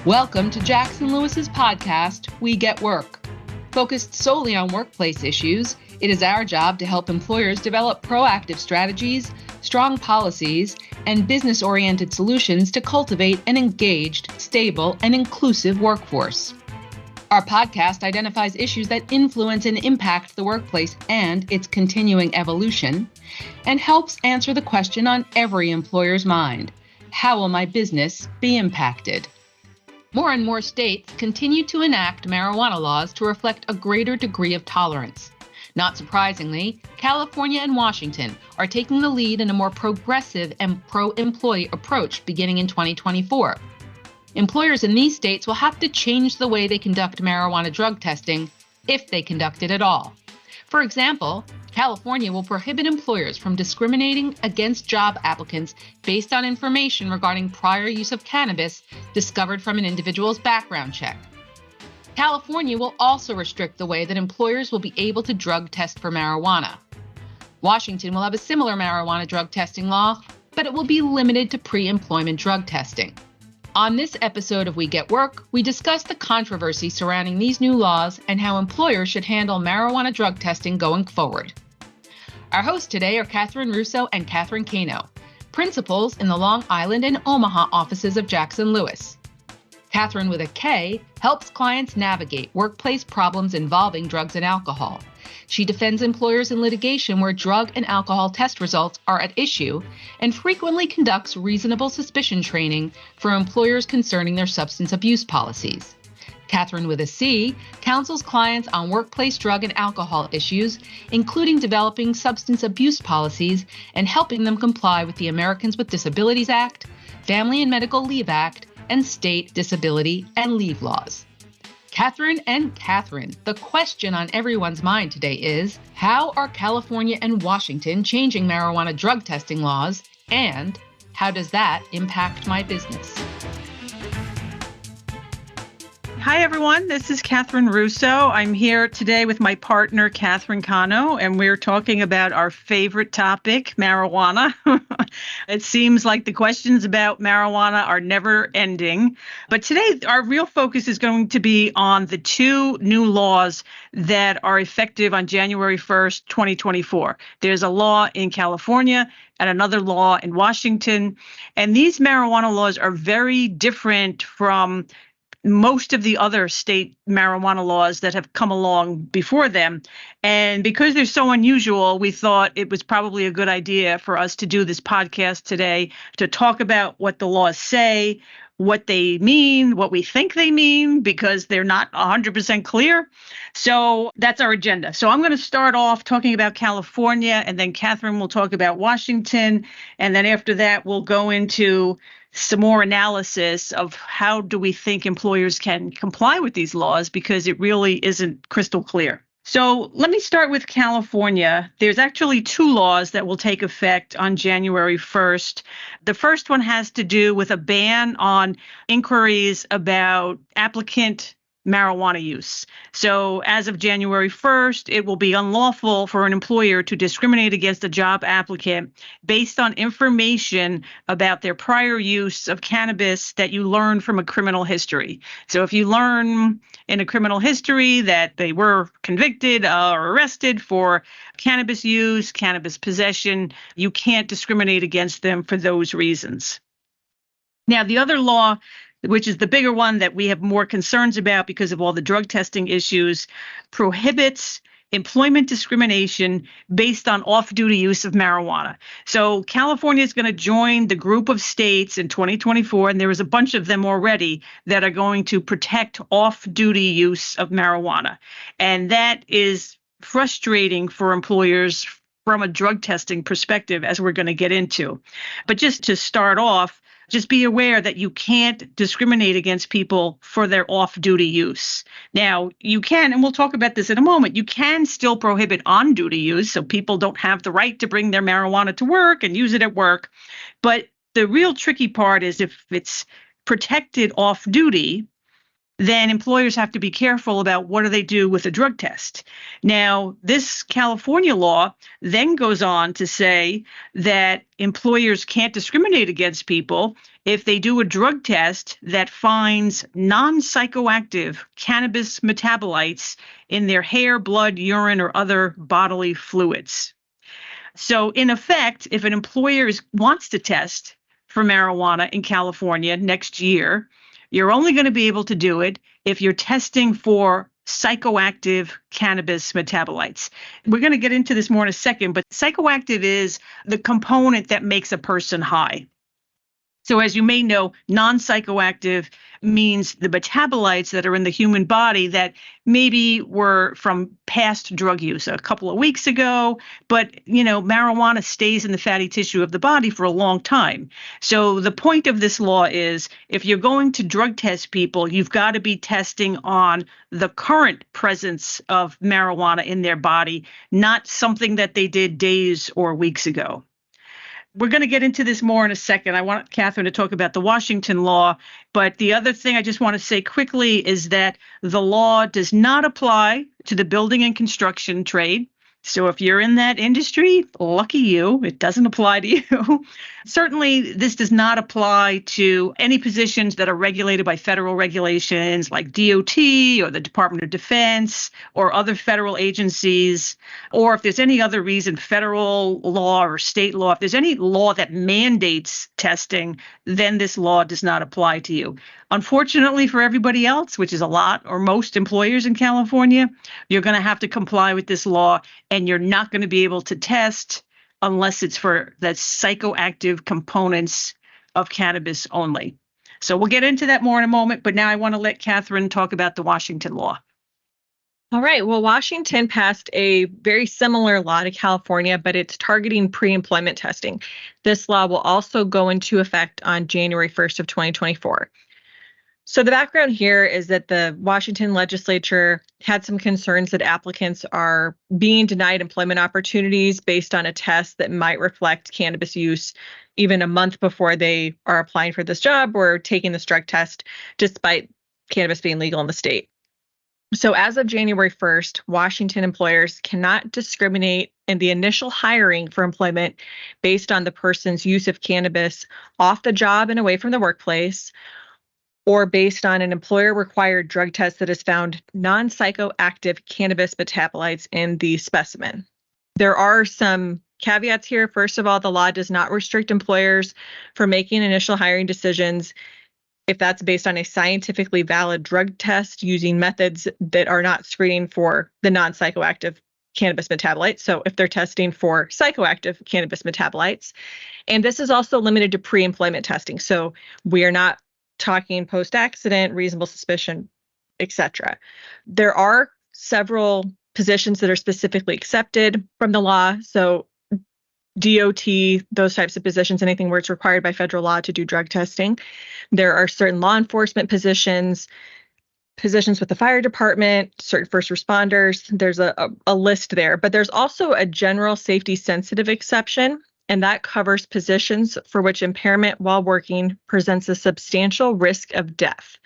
Welcome to Jackson Lewis's podcast, We Get Work. Focused solely on workplace issues, it is our job to help employers develop proactive strategies, strong policies, and business-oriented solutions to cultivate an engaged, stable, and inclusive workforce. Our podcast identifies issues that influence and impact the workplace and its continuing evolution, and helps answer the question on every employer's mind: how will my business be impacted? More and more states continue to enact marijuana laws to reflect a greater degree of tolerance. Not surprisingly, California and Washington are taking the lead in a more progressive and pro-employee approach beginning in 2024. Employers in these states will have to change the way they conduct marijuana drug testing, if they conduct it at all. For example, California will prohibit employers from discriminating against job applicants based on information regarding prior use of cannabis discovered from an individual's background check. California will also restrict the way that employers will be able to drug test for marijuana. Washington will have a similar marijuana drug testing law, but it will be limited to pre-employment drug testing. On this episode of We Get Work, we discuss the controversy surrounding these new laws and how employers should handle marijuana drug testing going forward. Our hosts today are Catherine Russo and Catherine Cano, principals in the Long Island and Omaha offices of Jackson Lewis. Catherine, with a K, helps clients navigate workplace problems involving drugs and alcohol. She defends employers in litigation where drug and alcohol test results are at issue and frequently conducts reasonable suspicion training for employers concerning their substance abuse policies. Catherine, with a C, counsels clients on workplace drug and alcohol issues, including developing substance abuse policies and helping them comply with the Americans with Disabilities Act, Family and Medical Leave Act, and state disability and leave laws. Catherine and Catherine, the question on everyone's mind today is, how are California and Washington changing marijuana drug testing laws, and how does that impact my business? Hi, everyone. This is Catherine Russo. I'm here today with my partner, Catherine Cano, and we're talking about our favorite topic, marijuana. It seems like the questions about marijuana are never ending. But today, our real focus is going to be on the two new laws that are effective on January 1st, 2024. There's a law in California and another law in Washington. And these marijuana laws are very different from most of the other state marijuana laws that have come along before them. And because they're so unusual, we thought it was probably a good idea for us to do this podcast today to talk about what the laws say, what they mean, what we think they mean, because they're not 100% clear. So that's our agenda. So I'm going to start off talking about California, and then Catherine will talk about Washington. And then after that, we'll go into some more analysis of how do we think employers can comply with these laws, because it really isn't crystal clear. So let me start with California. There's actually two laws that will take effect on January 1st. The first one has to do with a ban on inquiries about applicant marijuana use. So as of January 1st, it will be unlawful for an employer to discriminate against a job applicant based on information about their prior use of cannabis that you learn from a criminal history. So if you learn in a criminal history that they were convicted or arrested for cannabis use, cannabis possession, you can't discriminate against them for those reasons. Now, the other law, which is the bigger one that we have more concerns about because of all the drug testing issues, prohibits employment discrimination based on off-duty use of marijuana. So California is going to join the group of states in 2024, and there is a bunch of them already that are going to protect off-duty use of marijuana. And that is frustrating for employers from a drug testing perspective, as we're going to get into. But just to start off, just be aware that you can't discriminate against people for their off-duty use. Now, you can, and we'll talk about this in a moment, you can still prohibit on-duty use, so people don't have the right to bring their marijuana to work and use it at work. But the real tricky part is if it's protected off-duty, then employers have to be careful about what do they do with a drug test. Now, this California law then goes on to say that employers can't discriminate against people if they do a drug test that finds non-psychoactive cannabis metabolites in their hair, blood, urine, or other bodily fluids. So in effect, if an employer wants to test for marijuana in California next year, you're only going to be able to do it if you're testing for psychoactive cannabis metabolites. We're going to get into this more in a second, but psychoactive is the component that makes a person high. So as you may know, non-psychoactive means the metabolites that are in the human body that maybe were from past drug use a couple of weeks ago, but marijuana stays in the fatty tissue of the body for a long time. So the point of this law is if you're going to drug test people, you've got to be testing on the current presence of marijuana in their body, not something that they did days or weeks ago. We're going to get into this more in a second. I want Catherine to talk about the Washington law. But the other thing I just want to say quickly is that the law does not apply to the building and construction trade. So if you're in that industry, lucky you, it doesn't apply to you. Certainly, this does not apply to any positions that are regulated by federal regulations like DOT or the Department of Defense or other federal agencies, or if there's any other reason, federal law or state law, if there's any law that mandates testing, then this law does not apply to you. Unfortunately for everybody else, which is a lot or most employers in California, you're going to have to comply with this law, and you're not going to be able to test unless it's for the psychoactive components of cannabis only. So we'll get into that more in a moment, but now I want to let Catherine talk about the Washington law. All right. Well, Washington passed a very similar law to California, but it's targeting pre-employment testing. This law will also go into effect on January 1st of 2024. So the background here is that the Washington legislature had some concerns that applicants are being denied employment opportunities based on a test that might reflect cannabis use even a month before they are applying for this job or taking this drug test, despite cannabis being legal in the state. So as of January 1st, Washington employers cannot discriminate in the initial hiring for employment based on the person's use of cannabis off the job and away from the workplace, or based on an employer-required drug test that has found non-psychoactive cannabis metabolites in the specimen. There are some caveats here. First of all, the law does not restrict employers from making initial hiring decisions if that's based on a scientifically valid drug test using methods that are not screening for the non-psychoactive cannabis metabolites. So if they're testing for psychoactive cannabis metabolites, and this is also limited to pre-employment testing. So we are not talking post-accident, reasonable suspicion, etc. There are several positions that are specifically accepted from the law. So DOT, those types of positions, anything where it's required by federal law to do drug testing. There are certain law enforcement positions with the fire department, certain first responders. There's a list there, but there's also a general safety sensitive exception, and that covers positions for which impairment while working presents a substantial risk of death.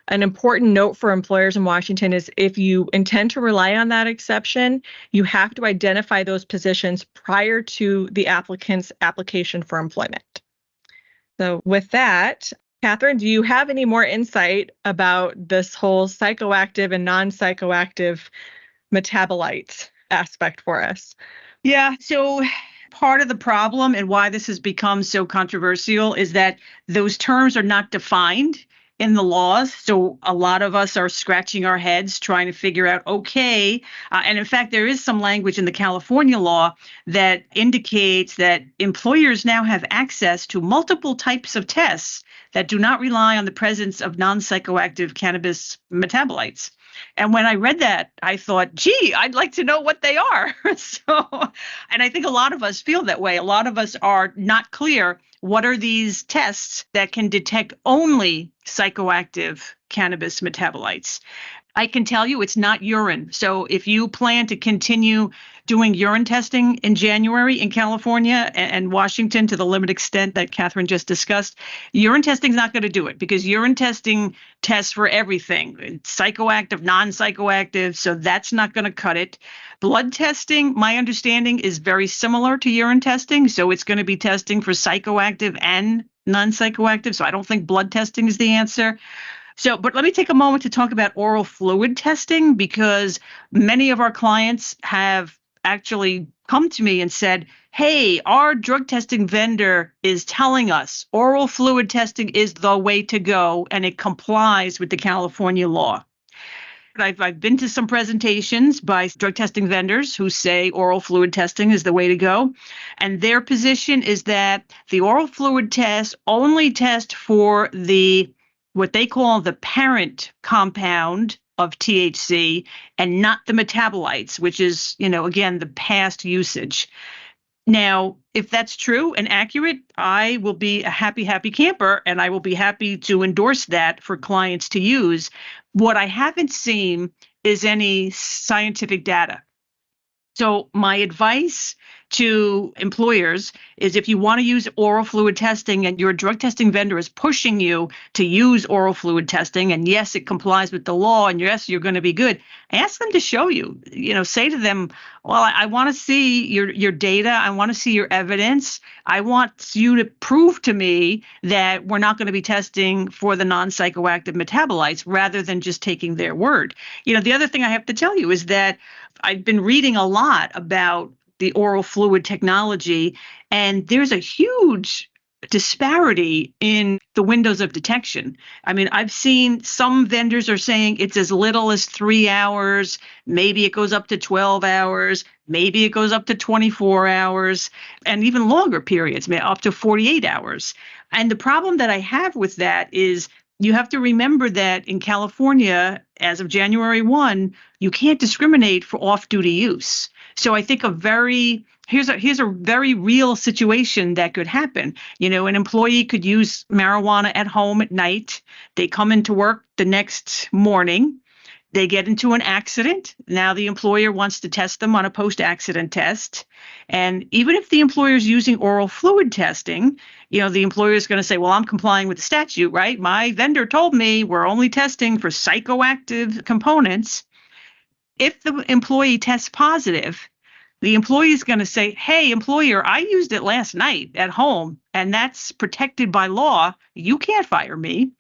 An important note for employers in Washington is if you intend to rely on that exception, you have to identify those positions prior to the applicant's application for employment. So with that, Catherine, do you have any more insight about this whole psychoactive and non-psychoactive metabolites aspect for us? Yeah, so part of the problem and why this has become so controversial is that those terms are not defined in the laws. So a lot of us are scratching our heads trying to figure out, okay. And in fact, there is some language in the California law that indicates that employers now have access to multiple types of tests that do not rely on the presence of non-psychoactive cannabis metabolites. And when I read that, I thought, gee, I'd like to know what they are. And I think a lot of us feel that way. A lot of us are not clear. What are these tests that can detect only psychoactive cannabis metabolites? I can tell you it's not urine. So if you plan to continue doing urine testing in January in California and Washington to the limited extent that Catherine just discussed, urine testing is not going to do it because urine testing tests for everything, psychoactive, non-psychoactive. So that's not going to cut it. Blood testing, my understanding, is very similar to urine testing. So it's going to be testing for psychoactive and non-psychoactive. So I don't think blood testing is the answer. So, but let me take a moment to talk about oral fluid testing because many of our clients have actually come to me and said, hey, our drug testing vendor is telling us oral fluid testing is the way to go and it complies with the California law. I've been to some presentations by drug testing vendors who say oral fluid testing is the way to go. And their position is that the oral fluid test only test for what they call the parent compound of THC and not the metabolites, which is, again, the past usage. Now, if that's true and accurate, I will be a happy camper, and I will be happy to endorse that for clients to use. What I haven't seen is any scientific data. So my advice to employers is if you want to use oral fluid testing and your drug testing vendor is pushing you to use oral fluid testing, and yes, it complies with the law, and yes, you're going to be good, ask them to show you. Say to them, well, I want to see your data. I want to see your evidence. I want you to prove to me that we're not going to be testing for the non-psychoactive metabolites rather than just taking their word. The other thing I have to tell you is that I've been reading a lot about the oral fluid technology, and there's a huge disparity in the windows of detection. I mean, I've seen some vendors are saying it's as little as 3 hours, maybe it goes up to 12 hours, maybe it goes up to 24 hours, and even longer periods, up to 48 hours. And the problem that I have with that is you have to remember that in California, as of January 1, you can't discriminate for off-duty use. So I think here's a very real situation that could happen. An employee could use marijuana at home at night. They come into work the next morning. They get into an accident. Now the employer wants to test them on a post-accident test. And even if the employer is using oral fluid testing, the employer is going to say, well, I'm complying with the statute, right? My vendor told me we're only testing for psychoactive components. If the employee tests positive, the employee is going to say, hey, employer, I used it last night at home, and that's protected by law. You can't fire me.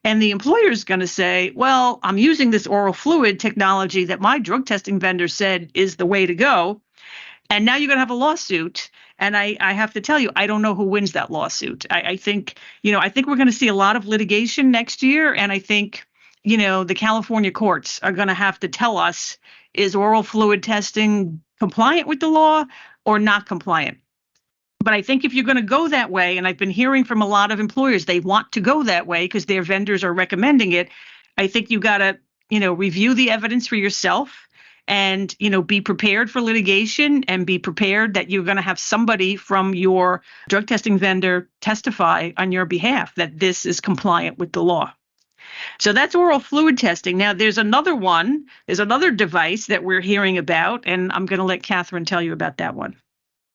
And the employer is going to say, well, I'm using this oral fluid technology that my drug testing vendor said is the way to go. And now you're going to have a lawsuit. And I have to tell you, I don't know who wins that lawsuit. I think we're going to see a lot of litigation next year. And I think, the California courts are going to have to tell us, is oral fluid testing compliant with the law or not compliant? But I think if you're going to go that way, and I've been hearing from a lot of employers, they want to go that way because their vendors are recommending it. I think you got to, review the evidence for yourself and, be prepared for litigation and be prepared that you're going to have somebody from your drug testing vendor testify on your behalf that this is compliant with the law. So that's oral fluid testing. Now, there's another device that we're hearing about, and I'm going to let Catherine tell you about that one.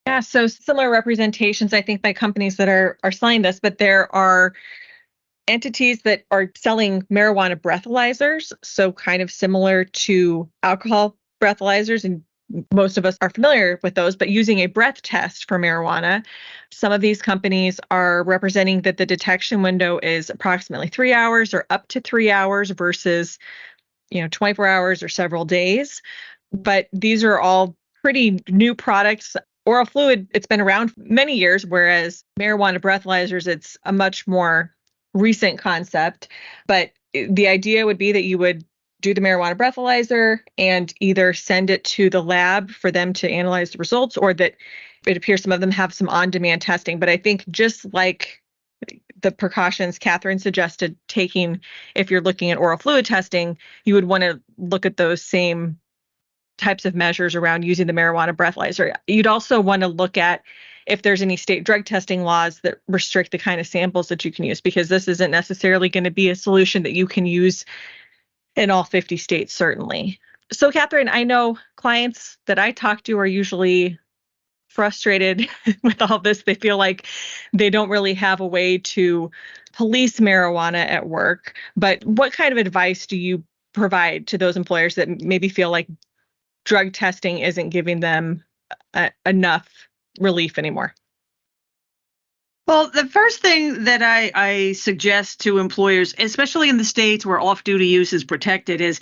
Yeah, so similar representations, I think, by companies that are selling this, but there are entities that are selling marijuana breathalyzers, so kind of similar to alcohol breathalyzers, and most of us are familiar with those, but using a breath test for marijuana. Some of these companies are representing that the detection window is approximately 3 hours or up to 3 hours versus, 24 hours or several days. But these are all pretty new products. Oral fluid, it's been around many years, whereas marijuana breathalyzers, it's a much more recent concept. But the idea would be that you would do the marijuana breathalyzer and either send it to the lab for them to analyze the results, or that it appears some of them have some on-demand testing. But I think just like the precautions Catherine suggested taking, if you're looking at oral fluid testing, you would want to look at those same types of measures around using the marijuana breathalyzer. You'd also want to look at if there's any state drug testing laws that restrict the kind of samples that you can use, because this isn't necessarily going to be a solution that you can use in all 50 states, certainly. So, Catherine, I know clients that I talk to are usually frustrated with all this. They feel like they don't really have a way to police marijuana at work. But what kind of advice do you provide to those employers that maybe feel like drug testing isn't giving them enough relief anymore? Well, the first thing that I suggest to employers, especially in the states where off-duty use is protected, is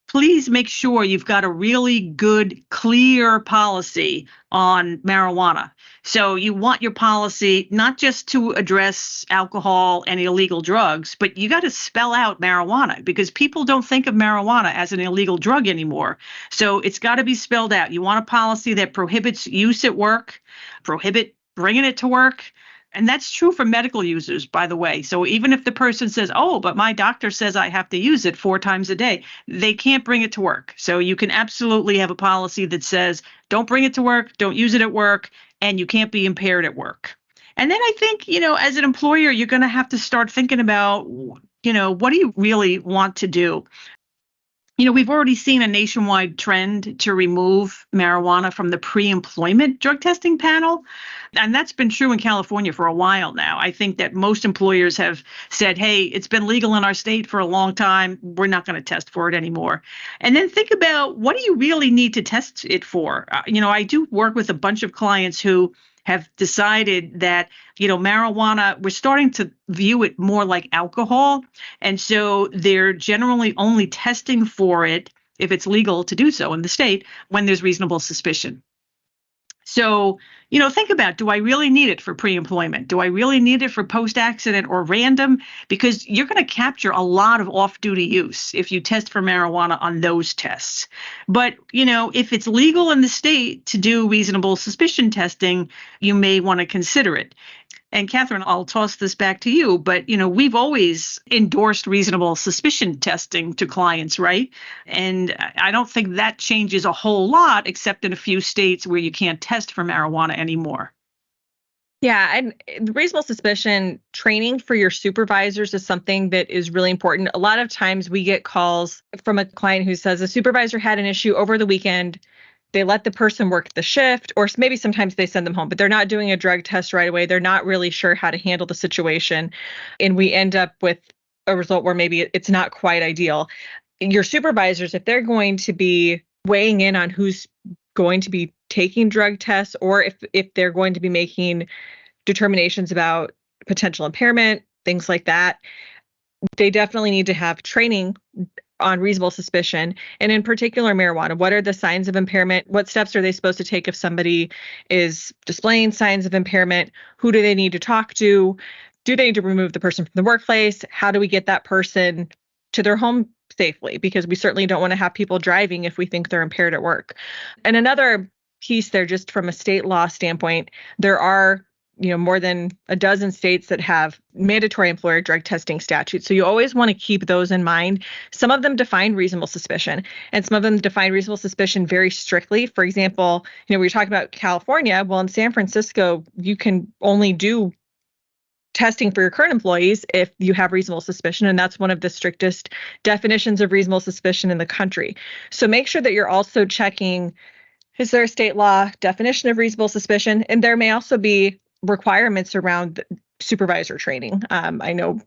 please make sure you've got a really good, clear policy on marijuana. So you want your policy not just to address alcohol and illegal drugs, but you got to spell out marijuana because people don't think of marijuana as an illegal drug anymore. So it's got to be spelled out. You want a policy that prohibits use at work, prohibit bringing it to work. And that's true for medical users, by the way. So even if the person says, oh, but my doctor says I have to use it 4 times a day, they can't bring it to work. So you can absolutely have a policy that says, don't bring it to work, don't use it at work, and you can't be impaired at work. And then I think, as an employer, you're going to have to start thinking about, what do you really want to do? We've already seen a nationwide trend to remove marijuana from the pre-employment drug testing panel. And that's been true in California for a while now. I think that most employers have said, hey, it's been legal in our state for a long time. We're not going to test for it anymore. And then think about, what do you really need to test it for? I do work with a bunch of clients who have decided that, marijuana, we're starting to view it more like alcohol. And so they're generally only testing for it, if it's legal to do so in the state, when there's reasonable suspicion. So, think about, do I really need it for pre-employment? Do I really need it for post-accident or random? Because you're going to capture a lot of off-duty use if you test for marijuana on those tests. But, if it's legal in the state to do reasonable suspicion testing, you may want to consider it. And Catherine, I'll toss this back to you, but we've always endorsed reasonable suspicion testing to clients, right? And I don't think that changes a whole lot, except in a few states where you can't test for marijuana anymore. Yeah, and reasonable suspicion training for your supervisors is something that is really important. A lot of times we get calls from a client who says a supervisor had an issue over the weekend. They let the person work the shift, or maybe sometimes they send them home, but they're not doing a drug test right away. They're not really sure how to handle the situation. And we end up with a result where maybe it's not quite ideal. Your supervisors, if they're going to be weighing in on who's going to be taking drug tests, or if they're going to be making determinations about potential impairment, things like that, they definitely need to have training on reasonable suspicion, and in particular marijuana. What are the signs of impairment? What steps are they supposed to take if somebody is displaying signs of impairment? Who do they need to talk to? Do they need to remove the person from the workplace? How do we get that person to their home safely? Because we certainly don't want to have people driving if we think they're impaired at work. And another piece there, just from a state law standpoint, there are more than a dozen states that have mandatory employer drug testing statutes. So you always want to keep those in mind. Some of them define reasonable suspicion, and some of them define reasonable suspicion very strictly. For example, we were talking about California. Well, in San Francisco, you can only do testing for your current employees if you have reasonable suspicion, and that's one of the strictest definitions of reasonable suspicion in the country. So make sure that you're also checking, is there a state law definition of reasonable suspicion? And there may also be requirements around supervisor training. I know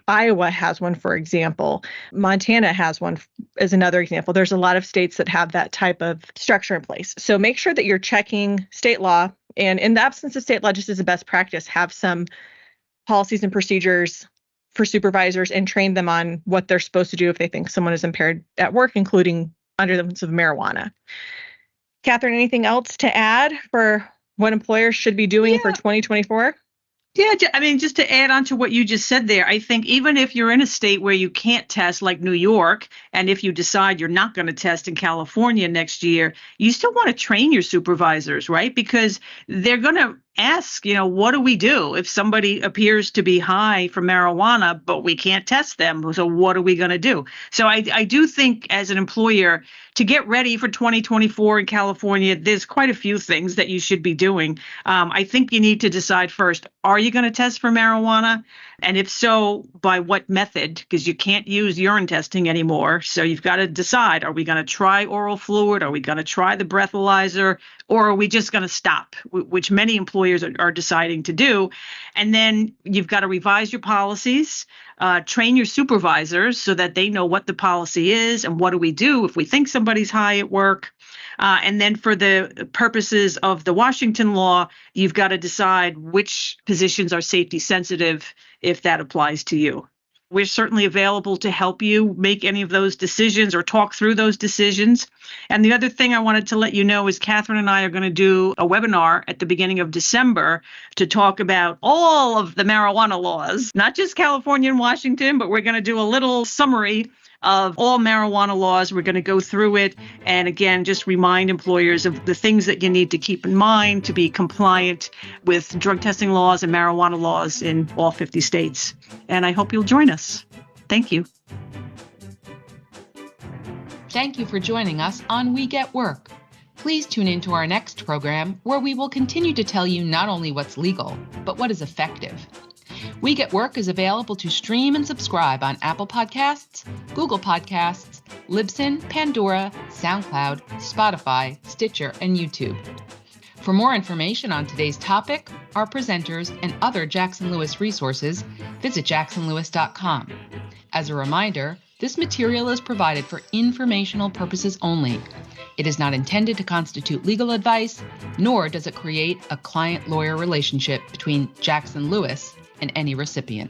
Iowa has one, for example. Montana has one as another example. There's a lot of states that have that type of structure in place. So make sure that you're checking state law, and in the absence of state law, just as a best practice, have some policies and procedures for supervisors and train them on what they're supposed to do if they think someone is impaired at work, including under the influence of marijuana. Catherine, anything else to add for what employers should be doing for 2024? Yeah, just to add on to what you just said there, I think even if you're in a state where you can't test, like New York, and if you decide you're not going to test in California next year, you still want to train your supervisors, right? Because they're going to ask, what do we do if somebody appears to be high for marijuana, but we can't test them? So what are we going to do? So I do think as an employer, to get ready for 2024 in California, there's quite a few things that you should be doing. I think you need to decide first, are you going to test for marijuana? And if so, by what method? Because you can't use urine testing anymore. So you've got to decide, are we going to try oral fluid? Are we going to try the breathalyzer? Or are we just going to stop, which many employers are deciding to do? And then you've got to revise your policies, train your supervisors so that they know what the policy is and what do we do if we think somebody's high at work. And then for the purposes of the Washington law, you've got to decide which positions are safety sensitive if that applies to you. We're certainly available to help you make any of those decisions or talk through those decisions. And the other thing I wanted to let you know is Catherine and I are going to do a webinar at the beginning of December to talk about all of the marijuana laws, not just California and Washington, but we're going to do a little summary of all marijuana laws. We're going to go through it and again, just remind employers of the things that you need to keep in mind to be compliant with drug testing laws and marijuana laws in all 50 states. And I hope you'll join us. Thank you. Thank you for joining us on We Get Work. Please tune in to our next program where we will continue to tell you not only what's legal, but what is effective. We Get Work is available to stream and subscribe on Apple Podcasts, Google Podcasts, Libsyn, Pandora, SoundCloud, Spotify, Stitcher, and YouTube. For more information on today's topic, our presenters, and other Jackson Lewis resources, visit jacksonlewis.com. As a reminder, this material is provided for informational purposes only. It is not intended to constitute legal advice, nor does it create a client-lawyer relationship between Jackson Lewis and any recipient.